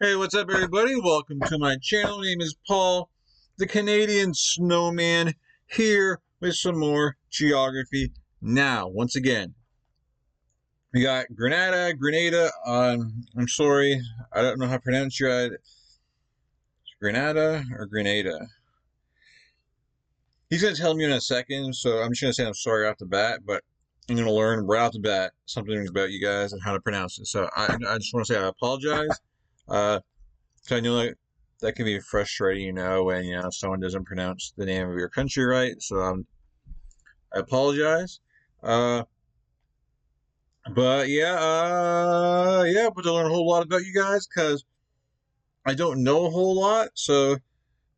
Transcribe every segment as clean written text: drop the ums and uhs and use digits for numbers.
Hey, what's up, everybody? Welcome to my channel. My name is Paul, the Canadian Snowman, here with some more geography. Now, once again, we got Grenada. I'm sorry, I don't know how to pronounce it. Grenada or Grenada? He's going to tell me in a second, so I'm just going to say I'm sorry off the bat, but I'm going to learn right off the bat something about you guys and how to pronounce it. So I just want to say I apologize. So I know that can be frustrating, when someone doesn't pronounce the name of your country right. So I apologize. Uh, but but to learn a whole lot about you guys because I don't know a whole lot.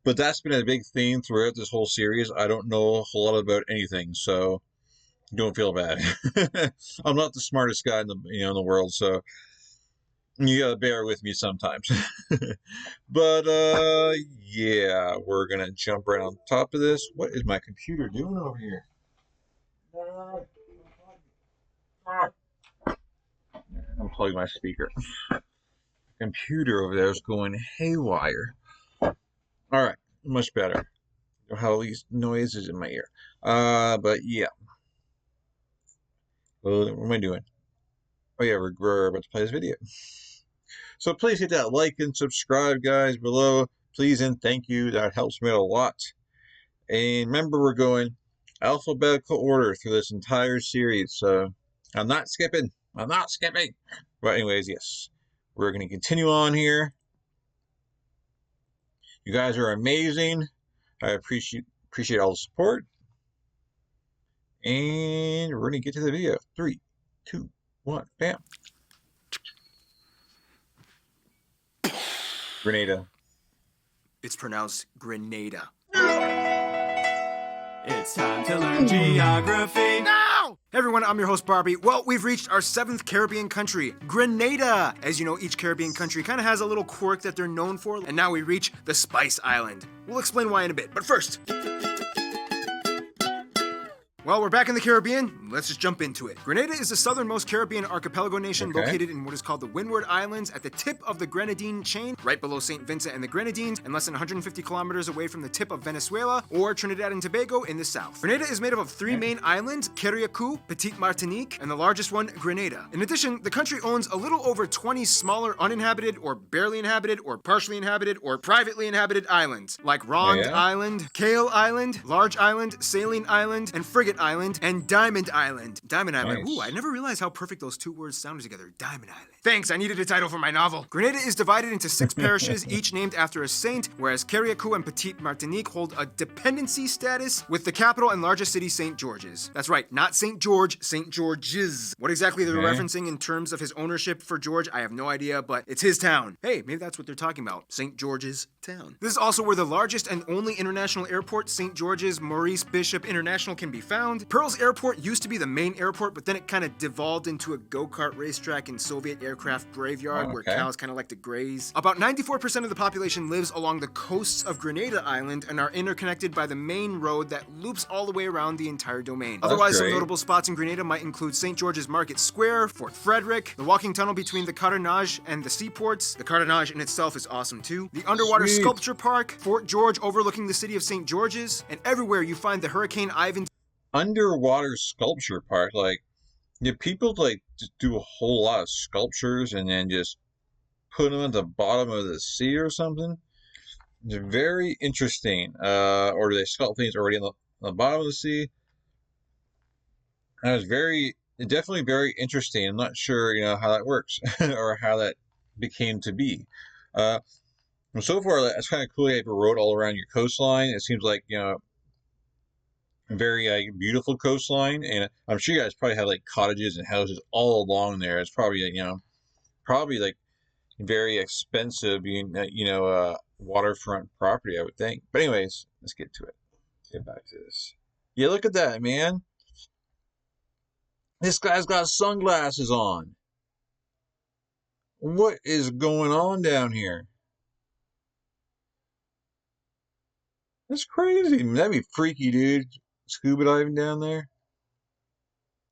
But that's been a big theme throughout this whole series. I don't know a whole lot about anything, so don't feel bad. I'm not the smartest guy in the world, so you gotta bear with me sometimes. But yeah, we're gonna jump right on top of this. What is my computer doing over here? Unplug my speaker. Computer over there is going haywire. All right, much better. Don't have all these noises in my ear. But yeah. What am I doing? Oh yeah, we're about to play this video. So please hit that like and subscribe, guys, below. Please and thank you. That helps me out a lot. And remember, we're going alphabetical order through this entire series. So I'm not skipping. I'm not skipping. But anyways, yes. We're going to continue on here. You guys are amazing. I appreciate all the support. And we're going to get to the video. 3, 2, 1, bam. Grenada. It's pronounced Grenada. It's time to learn geography. Now! Hey everyone, I'm your host Barbie. Well, we've reached our 7th Caribbean country, Grenada. As you know, each Caribbean country kind of has a little quirk that they're known for. And now we reach the Spice Island. We'll explain why in a bit, but first... Well, we're back in the Caribbean. Let's just jump into it. Grenada is the southernmost Caribbean archipelago nation located in what is called the Windward Islands at the tip of the Grenadine chain, right below St. Vincent and the Grenadines, and less than 150 kilometers away from the tip of Venezuela or Trinidad and Tobago in the south. Grenada is made up of 3 main islands, Carriacou, Petite Martinique, and the largest one, Grenada. In addition, the country owns a little over 20 smaller uninhabited or barely inhabited or partially inhabited or privately inhabited islands, like Ronde Island, Kale Island, Large Island, Saline Island, and Frigate Island, and Diamond Island. Diamond Island. Ooh, I never realized how perfect those 2 words sounded together. Diamond Island. Thanks, I needed a title for my novel. Grenada is divided into 6 parishes, each named after a saint, whereas Carriacou and Petite Martinique hold a dependency status with the capital and largest city, St. George's. That's right, not St. George, St. George's. What exactly they're referencing in terms of his ownership for George, I have no idea, but it's his town. Hey, maybe that's what they're talking about. St. George's town. This is also where the largest and only international airport, St. George's Maurice Bishop International, can be found. Pearl's Airport used to be the main airport, but then it kind of devolved into a go-kart racetrack and Soviet aircraft graveyard where cows kind of like to graze. About 94% of the population lives along the coasts of Grenada Island and are interconnected by the main road that loops all the way around the entire domain. Otherwise, some notable spots in Grenada might include St. George's Market Square, Fort Frederick, the walking tunnel between the Cartonnage and the seaports. The Cartonnage in itself is awesome too. The underwater sculpture park, Fort George overlooking the city of St. George's, and everywhere you find the Hurricane Ivan Underwater sculpture park. People just do a whole lot of sculptures and then just put them at the bottom of the sea or something. It's very interesting. Or do they sculpt things already on the bottom of the sea? That was definitely very interesting. I'm not sure, how that works or how that became to be. So far, that's kind of cool. You have a road all around your coastline. It seems like, very beautiful coastline, and I'm sure you guys probably have cottages and houses all along there. It's probably probably very expensive, waterfront property, I would think. But anyways, let's get to it. Get back to this. Yeah, look at that, man. This guy's got sunglasses on. What is going on down here? That's crazy. That'd be freaky, dude. Scuba diving down there.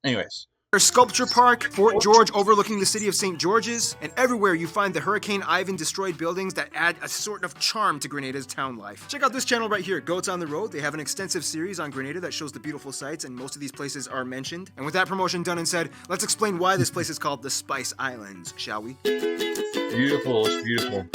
Anyways, There's Sculpture Park, Fort George overlooking the city of St. George's, and everywhere you find the Hurricane Ivan destroyed buildings that add a sort of charm to Grenada's town life. Check out this channel right here, Goats on the Road. They have an extensive series on Grenada that shows the beautiful sights, and most of these places are mentioned. And with that promotion done and said, let's explain why this place is called the Spice Islands, shall we? Beautiful, it's beautiful.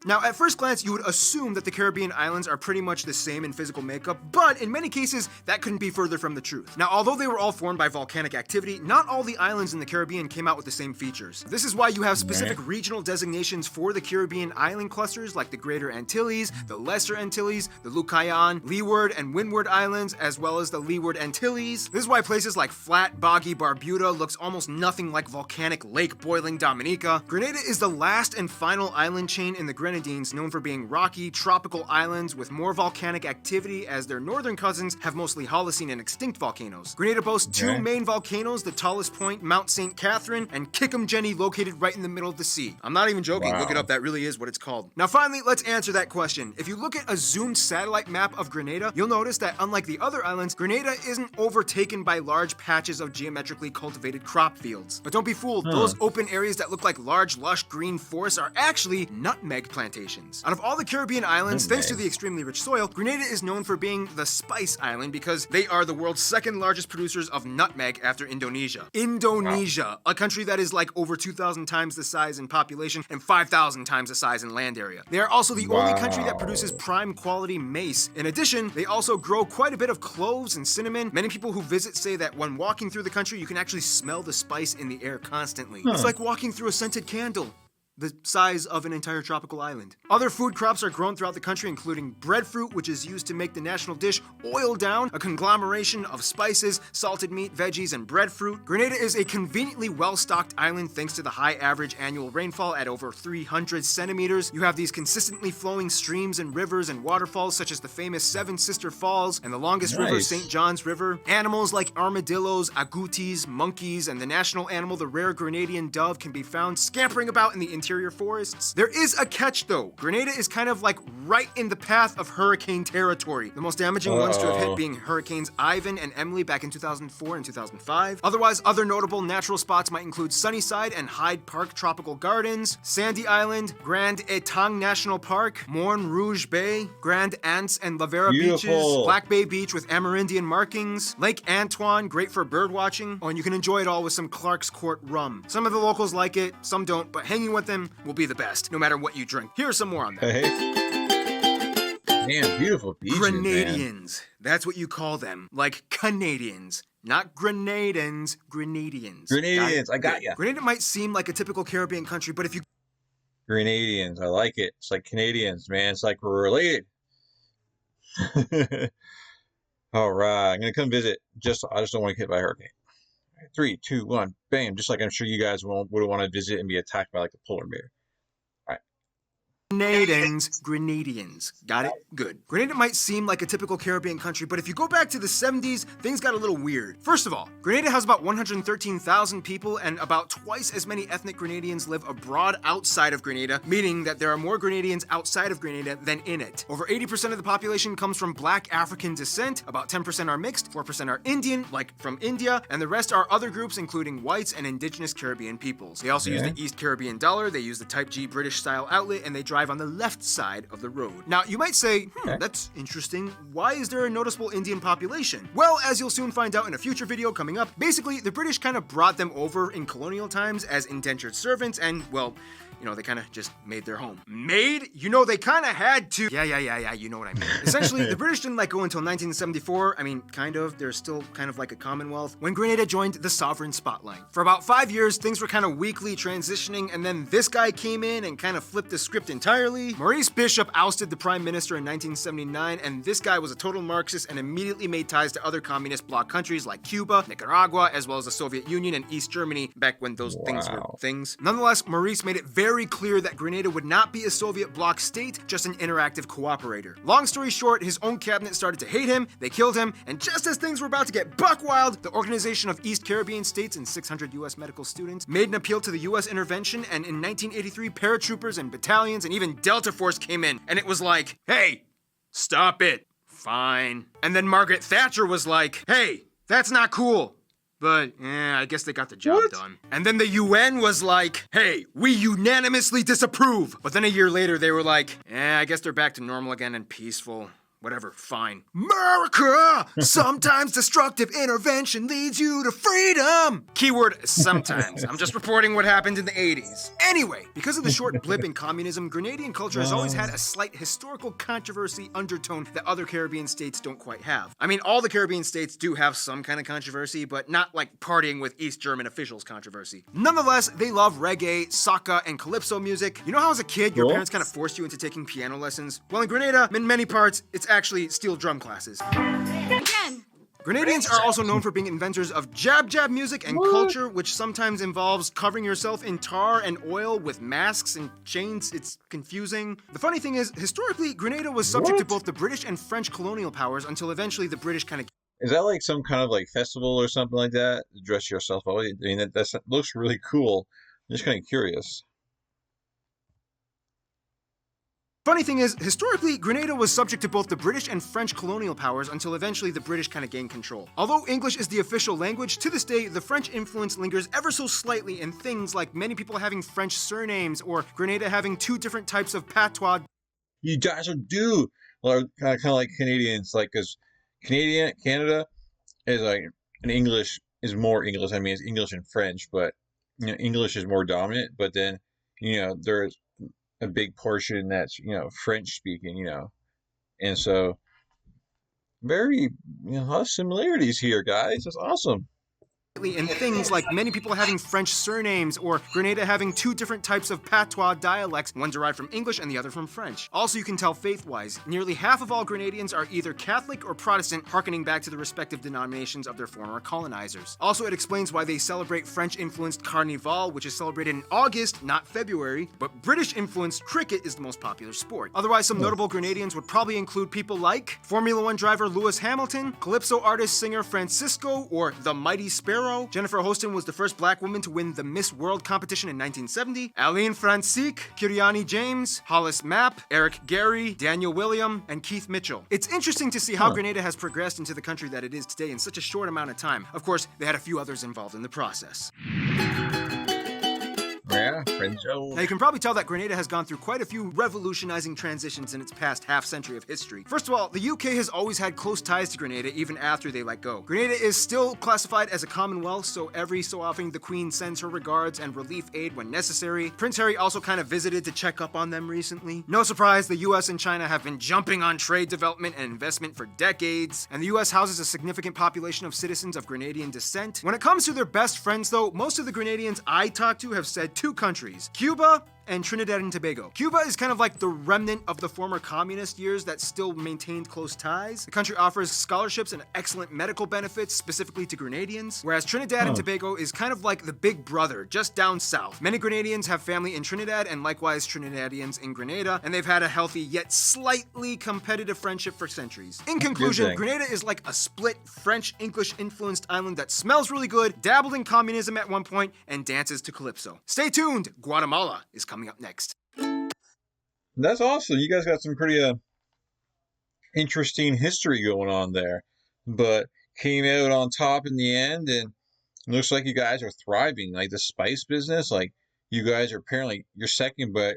Now, at first glance, you would assume that the Caribbean islands are pretty much the same in physical makeup, but in many cases, that couldn't be further from the truth. Now, although they were all formed by volcanic activity, not all the islands in the Caribbean came out with the same features. This is why you have specific regional designations for the Caribbean island clusters, like the Greater Antilles, the Lesser Antilles, the Lucayan, Leeward, and Windward Islands, as well as the Leeward Antilles. This is why places like flat, boggy Barbuda looks almost nothing like volcanic lake boiling Dominica. Grenada is the last and final island chain in the Grenadines, known for being rocky, tropical islands with more volcanic activity, as their northern cousins have mostly Holocene and extinct volcanoes. Grenada boasts two main volcanoes, the tallest point, Mount St. Catherine, and Kikumjeni, located right in the middle of the sea. I'm not even joking, look it up, that really is what it's called. Now finally, let's answer that question. If you look at a zoomed satellite map of Grenada, you'll notice that unlike the other islands, Grenada isn't overtaken by large patches of geometrically cultivated crop fields. But don't be fooled, those open areas that look like large, lush green forests are actually nutmeg plantations. Out of all the Caribbean islands, thanks to the extremely rich soil, Grenada is known for being the Spice Island because they are the world's second largest producers of nutmeg after Indonesia. Indonesia, a country that is like over 2,000 times the size in population and 5,000 times the size in land area. They are also the only country that produces prime quality mace. In addition, they also grow quite a bit of cloves and cinnamon. Many people who visit say that when walking through the country, you can actually smell the spice in the air constantly. It's like walking through a scented candle, the size of an entire tropical island. Other food crops are grown throughout the country, including breadfruit, which is used to make the national dish oil down, a conglomeration of spices, salted meat, veggies, and breadfruit. Grenada is a conveniently well-stocked island thanks to the high average annual rainfall at over 300 centimeters. You have these consistently flowing streams and rivers and waterfalls such as the famous Seven Sister Falls and the longest river, St. John's River. Animals like armadillos, agoutis, monkeys, and the national animal, the rare Grenadian dove, can be found scampering about in the interior forests. There is a catch though. Grenada is kind of like right in the path of hurricane territory. The most damaging ones to have hit being Hurricanes Ivan and Emily back in 2004 and 2005. Otherwise, other notable natural spots might include Sunnyside and Hyde Park Tropical Gardens, Sandy Island, Grand Etang National Park, Morne Rouge Bay, Grand Anse and La Vera beaches, Black Bay Beach with Amerindian markings, Lake Antoine, great for bird watching. Oh, and you can enjoy it all with some Clark's Court rum. Some of the locals like it, some don't, but hanging with them will be the best, no matter what you drink. Here's some more on that. Damn, beautiful beaches, Grenadians. That's what you call them. Like Canadians. Not Grenadans, Grenadians. Grenadians, I got ya. Grenada might seem like a typical Caribbean country, but if you... Grenadians, I like it. It's like Canadians, man. It's like we're related. All right, I'm gonna come visit. I just don't want to get hit by a hurricane. 3, 2, 1, bam! Just like I'm sure you guys would want to visit and be attacked by like a polar bear. Grenadians. Got it? Good. Grenada might seem like a typical Caribbean country, but if you go back to the 70s, things got a little weird. First of all, Grenada has about 113,000 people, and about twice as many ethnic Grenadians live abroad outside of Grenada, meaning that there are more Grenadians outside of Grenada than in it. Over 80% of the population comes from Black African descent, about 10% are mixed, 4% are Indian, like from India, and the rest are other groups including whites and indigenous Caribbean peoples. They also use the East Caribbean dollar, they use the Type G British style outlet, and they drive on the left side of the road. Now, you might say, that's interesting. Why is there a noticeable Indian population? Well, as you'll soon find out in a future video coming up, basically, the British kind of brought them over in colonial times as indentured servants and, well, you know, they kind of just made their home. Made? You know, they kind of had to. Yeah, you know what I mean. Essentially, the British didn't let go until 1974. I mean, kind of. They're still kind of like a commonwealth. When Grenada joined the sovereign spotlight. For about 5 years, things were kind of weakly transitioning, and then this guy came in and kind of flipped the script entirely. Maurice Bishop ousted the prime minister in 1979, and this guy was a total Marxist and immediately made ties to other communist bloc countries like Cuba, Nicaragua, as well as the Soviet Union and East Germany back when those things were things. Nonetheless, Maurice made it very clear that Grenada would not be a Soviet bloc state, just an interactive cooperator. Long story short, his own cabinet started to hate him, they killed him, and just as things were about to get buck wild, the Organization of East Caribbean States and 600 US medical students made an appeal to the US intervention, and in 1983, paratroopers and battalions and even Delta Force came in, and it was like, hey, stop it. Fine. And then Margaret Thatcher was like, hey, that's not cool. But, I guess they got the job done. And then the UN was like, hey, we unanimously disapprove. But then a year later, they were like, I guess they're back to normal again and peaceful. Whatever, fine. America! Sometimes destructive intervention leads you to freedom! Keyword, sometimes. I'm just reporting what happened in the 80s. Anyway, because of the short blip in communism, Grenadian culture has always had a slight historical controversy undertone that other Caribbean states don't quite have. I mean, all the Caribbean states do have some kind of controversy, but not like partying with East German officials controversy. Nonetheless, they love reggae, soca, and calypso music. You know how as a kid, your parents kind of forced you into taking piano lessons? Well, in Grenada, in many parts, it's actually steel drum classes. Again. Grenadians are also known for being inventors of jab music and culture, which sometimes involves covering yourself in tar and oil with masks and chains. It's confusing. The funny thing is, historically, Grenada was subject to both the British and French colonial powers until eventually the British kind of... Is that like some kind of like festival or something like that? Dress yourself up. I mean, that looks really cool. I'm just kind of curious. Funny thing is, historically, Grenada was subject to both the British and French colonial powers until eventually the British kind of gained control. Although English is the official language, to this day, the French influence lingers ever so slightly in things like many people having French surnames or Grenada having 2 different types of patois. You guys do, kind of like Canadians, like, because Canada is like, and English is more English. I mean, it's English and French, but, English is more dominant, but then, there's a big portion that's French speaking, and so very a lot of similarities here, guys. That's awesome. In things like many people having French surnames or Grenada having 2 different types of patois dialects, one derived from English and the other from French. Also, you can tell faith-wise, nearly half of all Grenadians are either Catholic or Protestant, harkening back to the respective denominations of their former colonizers. Also, it explains why they celebrate French-influenced Carnival, which is celebrated in August, not February, but British-influenced cricket is the most popular sport. Otherwise, some notable Grenadians would probably include people like Formula One driver Lewis Hamilton, calypso artist-singer Francisco, or the Mighty Sparrow. Jennifer Hostin was the first black woman to win the Miss World competition in 1970. Aline Francique, Kiriani James, Hollis Mapp, Eric Gary, Daniel William, and Keith Mitchell. It's interesting to see how Grenada has progressed into the country that it is today in such a short amount of time. Of course, they had a few others involved in the process. Yeah, Frencho. Now you can probably tell that Grenada has gone through quite a few revolutionizing transitions in its past half-century of history. First of all, the UK has always had close ties to Grenada even after they let go. Grenada is still classified as a Commonwealth, so every so often the Queen sends her regards and relief aid when necessary. Prince Harry also kind of visited to check up on them recently. No surprise, the US and China have been jumping on trade development and investment for decades, and the US houses a significant population of citizens of Grenadian descent. When it comes to their best friends though, most of the Grenadians I talked to have said 2 countries, Cuba and Trinidad and Tobago. Cuba is kind of like the remnant of the former communist years that still maintained close ties. The country offers scholarships and excellent medical benefits specifically to Grenadians, whereas Trinidad and Tobago is kind of like the big brother just down south. Many Grenadians have family in Trinidad and likewise Trinidadians in Grenada, and they've had a healthy yet slightly competitive friendship for centuries. In conclusion, Grenada is like a split French-English influenced island that smells really good, dabbled in communism at one point, and dances to calypso. Stay tuned, Guatemala is coming up next. That's awesome. You guys got some pretty interesting history going on there, but came out on top in the end, and it looks like you guys are thriving. Like the spice business, like you guys are apparently you're second, but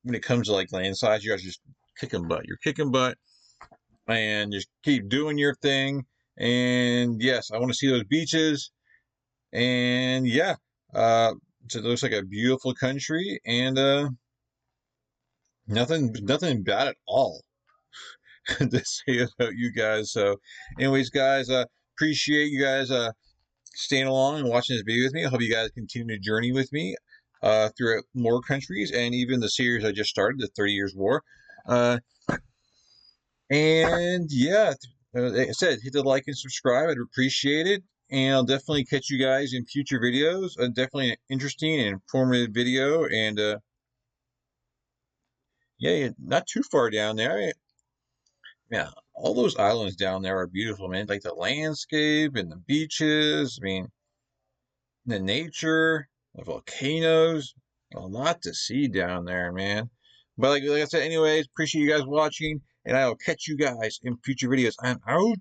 when it comes to like land size, you guys are just kicking butt. You're kicking butt, and just keep doing your thing. And yes, I want to see those beaches. And yeah, so it looks like a beautiful country, and nothing bad at all to say about you guys. So, anyways, guys, appreciate you guys staying along and watching this video with me. I hope you guys continue to journey with me throughout more countries and even the series I just started, the 30 Years War. And yeah, like I said, hit the like and subscribe. I'd appreciate it. And I'll definitely catch you guys in future videos. Definitely an interesting and informative video. And yeah, not too far down there. Yeah, all those islands down there are beautiful, man. Like the landscape and the beaches. I mean, the nature, the volcanoes. A lot to see down there, man. But like I said, anyways, appreciate you guys watching. And I will catch you guys in future videos. I'm out.